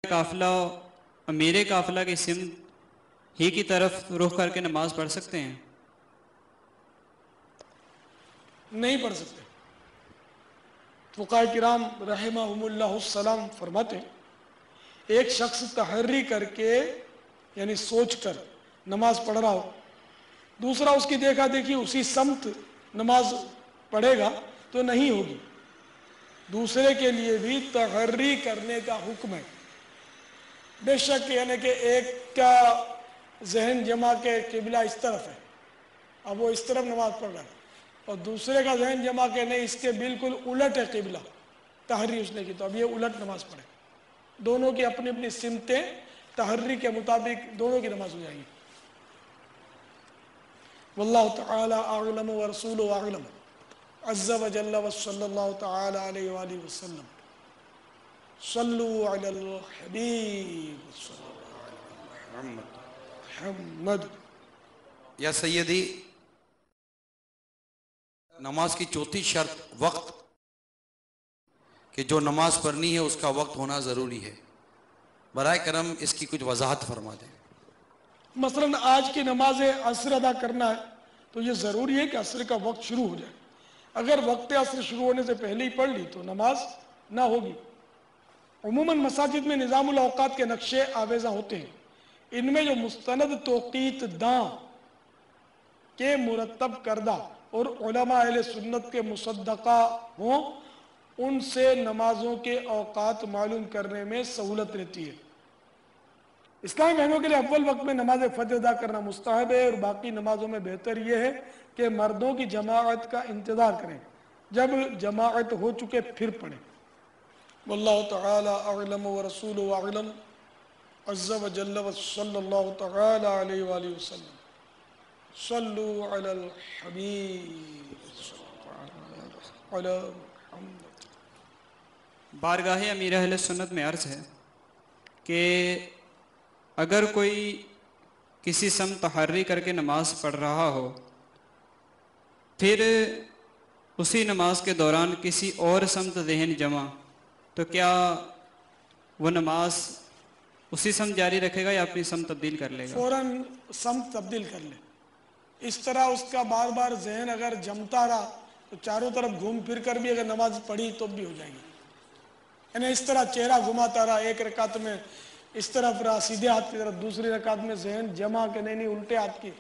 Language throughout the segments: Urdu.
قافلہ میرے قافلہ کی سمت ہی کی طرف رخ کر کے نماز پڑھ سکتے ہیں؟ نہیں پڑھ سکتے۔ فقہاء کرام رحمہم اللہ السلام فرماتے ہیں ایک شخص تحری کر کے یعنی سوچ کر نماز پڑھ رہا ہو، دوسرا اس کی دیکھا دیکھی اسی سمت نماز پڑھے گا تو نہیں ہوگی۔ دوسرے کے لیے بھی تحری کرنے کا حکم ہے، بے شک یعنی کہ ایک کا ذہن جمع کے قبلہ اس طرف ہے، اب وہ اس طرف نماز پڑھ رہا ہے، اور دوسرے کا ذہن جمع کے نہیں اس کے بالکل الٹ ہے قبلہ، تحری اس نے کی، تو اب یہ الٹ نماز پڑھے۔ دونوں کی اپنی اپنی سمتیں تحری کے مطابق دونوں کی نماز ہو جائے گی۔ واللہ تعالی اعلم ورسولہ اعلم عز وجل وصلی اللہ تعالی علیہ وآلہ وسلم۔ صلو علی الحبیب صلی اللہ علیہ محمد۔ یا سیدی، نماز کی چوتھی شرط وقت، کہ جو نماز پڑھنی ہے اس کا وقت ہونا ضروری ہے۔ برائے کرم اس کی کچھ وضاحت فرما دیں۔ مثلا آج کی نماز عصر ادا کرنا ہے تو یہ ضروری ہے کہ عصر کا وقت شروع ہو جائے، اگر وقت عصر شروع ہونے سے پہلے ہی پڑھ لی تو نماز نہ ہوگی۔ عموماً مساجد میں نظام الاوقات کے نقشے آویزاں ہوتے ہیں، ان میں جو مستند توقیت داں کے مرتب کردہ اور علماء اہل سنت کے مصدقہ ہوں، ان سے نمازوں کے اوقات معلوم کرنے میں سہولت رہتی ہے۔ اسلامی بہنوں کے لیے اول وقت میں نماز فجر ادا کرنا مستحب ہے، اور باقی نمازوں میں بہتر یہ ہے کہ مردوں کی جماعت کا انتظار کریں، جب جماعت ہو چکے پھر پڑھیں۔ واللہ تعالی اعلم ورسولہ اعلم عز وجل وصلی اللہ تعالی علیہ وآلہ وسلم۔ صلو علی الحبیب صلی اللہ علی محمد۔ بارگاہ امیر اہل سنت میں عرض ہے کہ اگر کوئی کسی سمت تحری کر کے نماز پڑھ رہا ہو، پھر اسی نماز کے دوران کسی اور سمت ذہن جمع، تو کیا وہ نماز اسی سمت جاری رکھے گا یا اپنی سمت تبدیل کر لے گا؟ فوراً سمت تبدیل کر لے۔ اس طرح اس کا بار بار ذہن اگر جمتا رہا تو چاروں طرف گھوم پھر کر بھی اگر نماز پڑھی تو بھی ہو جائے گی، یعنی اس طرح چہرہ گھماتا رہا، ایک رکعت میں اس طرف رہا سیدھے ہاتھ کی طرف، دوسری رکعت میں ذہن جمع کہ نہیں الٹے ہاتھ کی،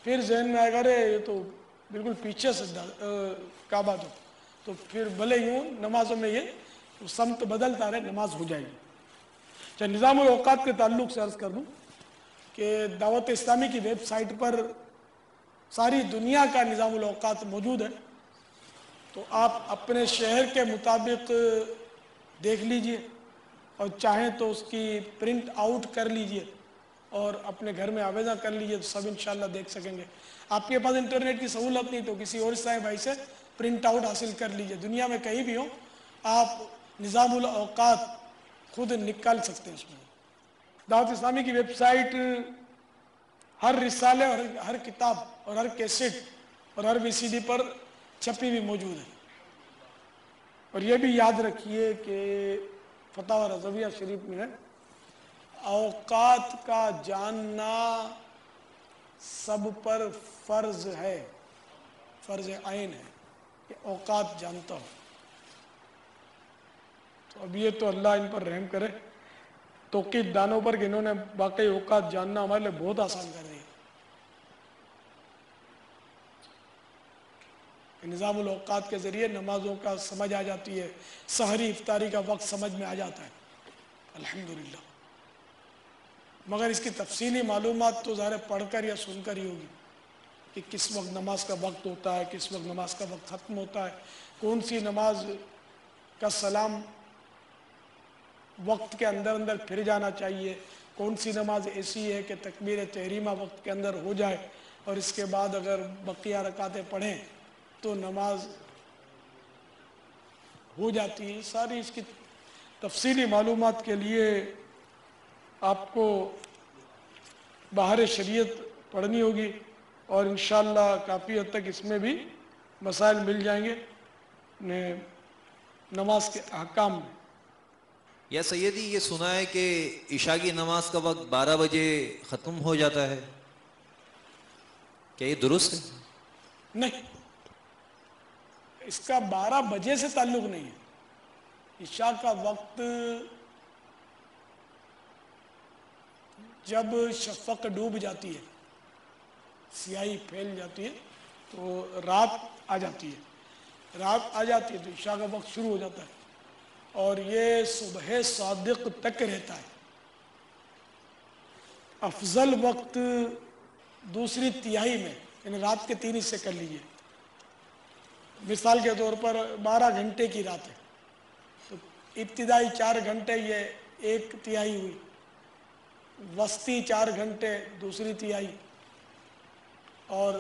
پھر ذہن میں آئے گا رے یہ تو بالکل پیچھے سے کعبہ تو پھر بھلے یوں نمازوں میں یہ سمت بدلتا رہے نماز ہو جائے گی۔ چاہے نظام الاوقات کے تعلق سے عرض کر دوں کہ دعوت اسلامی کی ویب سائٹ پر ساری دنیا کا نظام الاوقات موجود ہے، تو آپ اپنے شہر کے مطابق دیکھ لیجئے، اور چاہیں تو اس کی پرنٹ آؤٹ کر لیجئے اور اپنے گھر میں آویزاں کر لیجئے، تو سب انشاءاللہ دیکھ سکیں گے۔ آپ کے پاس انٹرنیٹ کی سہولت نہیں تو کسی اور عیسائی بھائی سے پرنٹ آؤٹ حاصل کر لیجئے، دنیا میں کہیں بھی ہوں آپ نظام الاوقات خود نکال سکتے ہیں۔ اس میں دعوت اسلامی کی ویب سائٹ ہر رسالے اور ہر کتاب اور ہر کیسٹ اور ہر وی سی ڈی پر چھپی بھی موجود ہے۔ اور یہ بھی یاد رکھیے کہ فتاوی رضویہ شریف میں ہے اوقات کا جاننا سب پر فرض ہے، فرض عین ہے کہ اوقات جانتا ہو۔ تو اب یہ تو اللہ ان پر رحم کرے توقیت دانوں پر کہ انہوں نے واقعی اوقات جاننا ہمارے لیے بہت آسان کر دیا۔ نظام الاوقات کے ذریعے نمازوں کا سمجھ آ جاتی ہے، سحری افطاری کا وقت سمجھ میں آ جاتا ہے الحمدللہ، مگر اس کی تفصیلی معلومات تو ظاہر پڑھ کر یا سن کر ہی ہوگی کہ کس وقت نماز کا وقت ہوتا ہے، کس وقت نماز کا وقت ختم ہوتا ہے، کون سی نماز کا سلام وقت کے اندر اندر پھر جانا چاہیے، کون سی نماز ایسی ہے کہ تکبیر تحریمہ وقت کے اندر ہو جائے اور اس کے بعد اگر بقیہ رکعتیں پڑھیں تو نماز ہو جاتی ہے۔ ساری اس کی تفصیلی معلومات کے لیے آپ کو بہار شریعت پڑھنی ہوگی، اور انشاءاللہ کافی حد تک اس میں بھی مسائل مل جائیں گے نماز کے احکام میں۔ یا سیدی یہ سنا ہے کہ عشاء کی نماز کا وقت 12 بجے ختم ہو جاتا ہے، کیا یہ درست ہے؟ نہیں، اس کا 12 بجے سے تعلق نہیں ہے۔ عشاء کا وقت جب شفق ڈوب جاتی ہے، سیاہی پھیل جاتی ہے، تو رات آ جاتی ہے، رات آ جاتی ہے تو عشاء کا وقت شروع ہو جاتا ہے، اور یہ صبح صادق تک رہتا ہے۔ افضل وقت دوسری تہائی میں، یعنی رات کے 3 حصے کر لیجئے، مثال کے طور پر 12 گھنٹے کی رات ہے تو ابتدائی 4 گھنٹے یہ ایک تہائی ہوئی، وسطی 4 گھنٹے دوسری تہائی، اور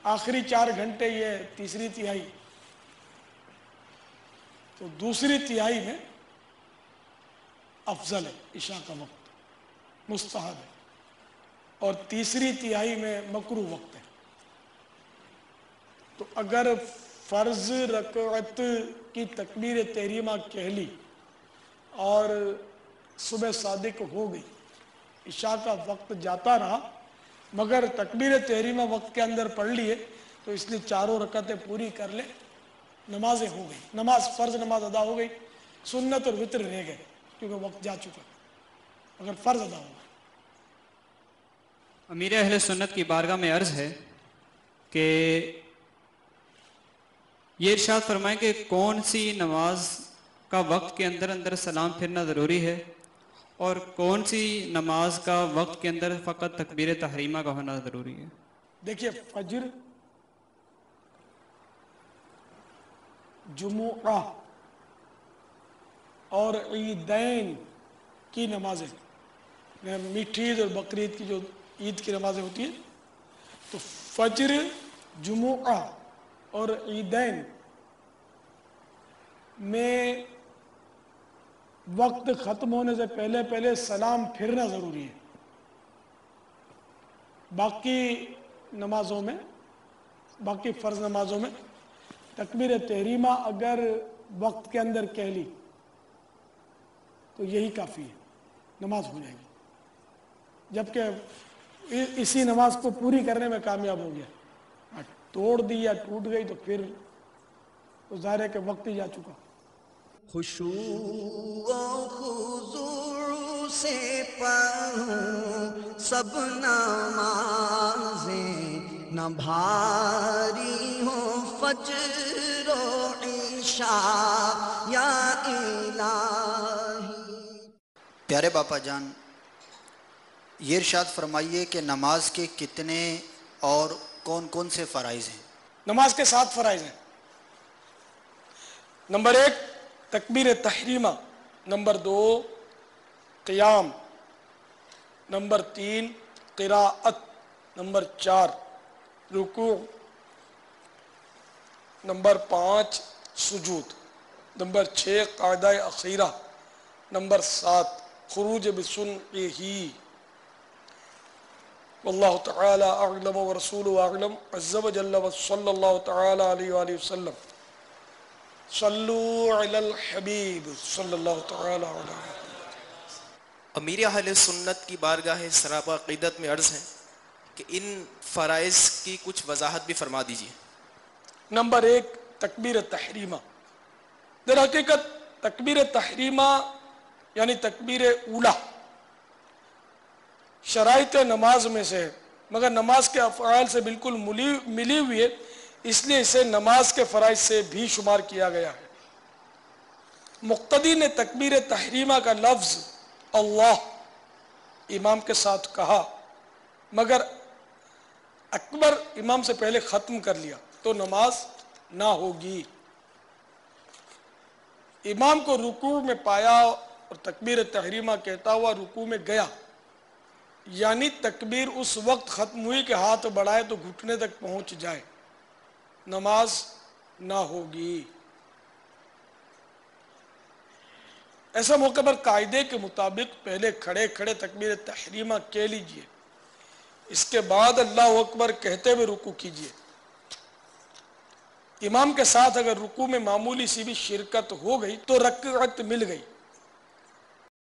آخری 4 گھنٹے یہ تیسری تہائی۔ تو دوسری تہائی میں افضل ہے عشاء کا وقت، مستحب ہے، اور تیسری تہائی میں مکروہ وقت ہے۔ تو اگر فرض رکعت کی تکبیر تحریمہ کہہ لی اور صبح صادق ہو گئی، عشاء کا وقت جاتا رہا مگر تکبیر تحریمہ وقت کے اندر پڑھ لیے، تو اس لیے 4 رکعتیں پوری کر لے، نمازیں ہو گئی، نماز فرض نماز ادا ہو گئی، سنت اور وتر رہ گئے کیونکہ وقت جا چکا اگر فرض ادا ہو گئی۔ امیر اہل سنت کی بارگاہ میں عرض ہے کہ یہ ارشاد فرمائیں کہ کون سی نماز کا وقت کے اندر اندر سلام پھرنا ضروری ہے، اور کون سی نماز کا وقت کے اندر فقط تکبیر تحریمہ کا ہونا ضروری ہے؟ دیکھیے، فجر، جمعہ اور عیدین کی نمازیں، میٹھی عید اور بقرعید کی جو عید کی نمازیں ہوتی ہیں، تو فجر، جمعہ اور عیدین میں وقت ختم ہونے سے پہلے پہلے سلام پھرنا ضروری ہے۔ باقی نمازوں میں، باقی فرض نمازوں میں تکبیر تحریمہ اگر وقت کے اندر کہہ لی تو یہی کافی ہے، نماز ہو جائے گی۔ جبکہ اسی نماز کو پوری کرنے میں کامیاب ہو گیا، توڑ دی یا ٹوٹ گئی تو پھر ظاہر ہے کہ وقت ہی جا چکا۔ خشوع و خضوع سے پڑھوں سب نمازیں، نہ بھاری ہوں فجر و عشاء یا الہی۔ پیارے باپا جان، یہ ارشاد فرمائیے کہ نماز کے کتنے اور کون کون سے فرائض ہیں؟ نماز کے 7 فرائض ہیں۔ نمبر 1 تکبیر تحریمہ، نمبر 2 قیام، نمبر 3 قراءت، نمبر 4 رکوع، نمبر 5 سجود، نمبر 6 قاعدہ اخیرہ، نمبر 7 خروج بسنعہ۔ واللہ تعالی اعلم ورسولہ اعلم، عز وجل وصلی اللہ تعالی علیہ وآلہ وسلم۔ صلو علی الحبیب صلی اللہ تعالی علیہ وسلم۔ امیر اہل سنت کی بارگاہ سراپا عقیدت میں عرض ہے کہ ان فرائض کی کچھ وضاحت بھی فرما دیجیے۔ نمبر 1 تکبیر تحریمہ۔ در حقیقت تکبیر تحریمہ یعنی تکبیر اولا شرائط نماز میں سے ہے، مگر نماز کے افعال سے بالکل ملی ہوئی ہے، اس لیے اسے نماز کے فرائض سے بھی شمار کیا گیا ہے۔ مقتدی نے تکبیر تحریمہ کا لفظ اللہ امام کے ساتھ کہا، مگر اکبر امام سے پہلے ختم کر لیا تو نماز نہ ہوگی۔ امام کو رکوع میں پایا اور تکبیر تحریمہ کہتا ہوا رکوع میں گیا، یعنی تکبیر اس وقت ختم ہوئی کہ ہاتھ بڑھائے تو گھٹنے تک پہنچ جائے، نماز نہ ہوگی۔ ایسا موقع پر قاعدے کے مطابق پہلے کھڑے کھڑے تکبیر تحریمہ کہہ لیجئے، اس کے بعد اللہ اکبر کہتے ہوئے رکوع کیجئے۔ امام کے ساتھ اگر رکوع میں معمولی سی بھی شرکت ہو گئی تو رکعت مل گئی،